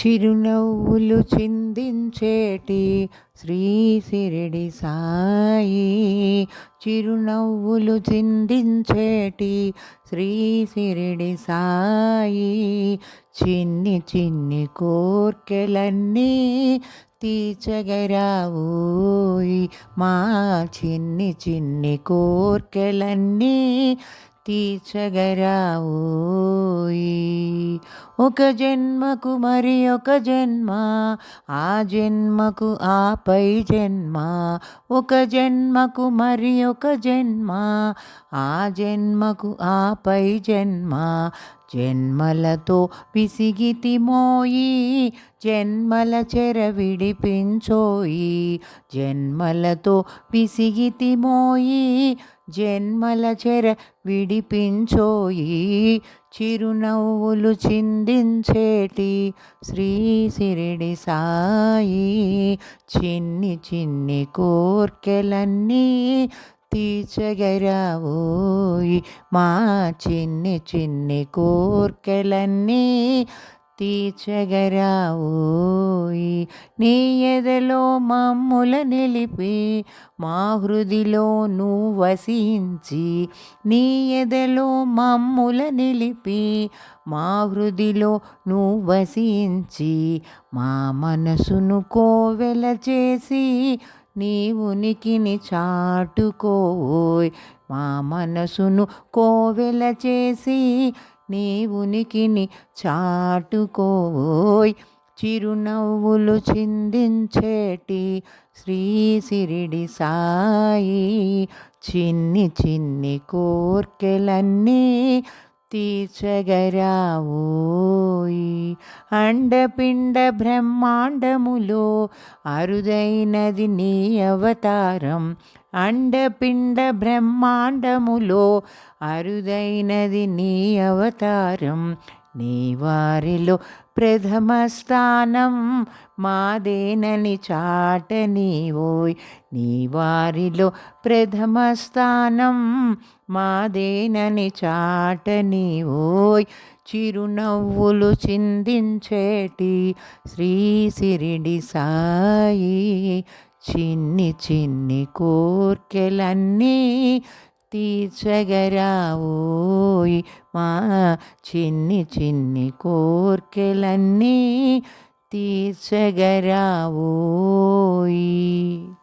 చిరునవ్వులు చిందించేటి శ్రీ షిరిడి సాయి. చిరునవ్వులు చిందించేటి శ్రీ షిరిడి సాయి. చిన్ని చిన్ని కోర్కెలన్నీ తీర్చగరావోయ్ మా చిన్ని చిన్ని కోర్కెలన్నీ తీర్చగరావోయ్. ఒక జన్మకు మరి ఒక జన్మ, ఆ జన్మకు ఆపై జన్మ. ఒక జన్మకు మరి ఒక జన్మ, ఆ జన్మకు ఆపై జన్మ. జన్మలతో పిసిగితిమోయి, జన్మల చెర విడిపించోయి. జన్మలతో పిసిగితిమోయి, జన్మల చెర విడిపించోయి. చిరునవ్వులు చిందించేటి శ్రీ షిరిడి సాయి. చిన్ని చిన్ని కోర్కెలన్నీ తీర్చగరావోయ్ మా చిన్ని చిన్ని కోర్కెలన్నీ తీర్చగరావోయ్. నీ ఎదలో మమ్ముల నిలిపి, మా హృదిలో నువ్వు వసించి. నీ ఎదలో మమ్ముల నిలిపి, మా హృదిలో నువ్వు వసించి. మా మనసును కోవెల చేసి, నీ ఉనికిని చాటుకోయ్. మా మనసును కోవెల చేసి, నీ ఉనికిని చాటుకోయ్. చిరునవ్వులు చిందించేటి శ్రీ షిరిడి సాయి. చిన్ని చిన్ని కోర్కెలన్నీ తీర్చగరావోయ్. అండపిండ బ్రహ్మాండములో అరుదైనది నీ అవతారం. అండపిండ బ్రహ్మాండములో అరుదైనది నీ అవతారం. నీ వారిలో ప్రథమ స్థానం మాదేనని చాటనీవోయ్. నీ వారిలో ప్రథమ స్థానం మాదేనని చాటనీవోయ్. చిరునవ్వులు చిందించేటి శ్రీ షిరిడి సాయి. చిన్ని చిన్ని కోర్కెలన్నీ తీర్చగరావోయ్ మా చిన్ని చిన్ని కోర్కెలన్నీ తీర్చగరావోయ్.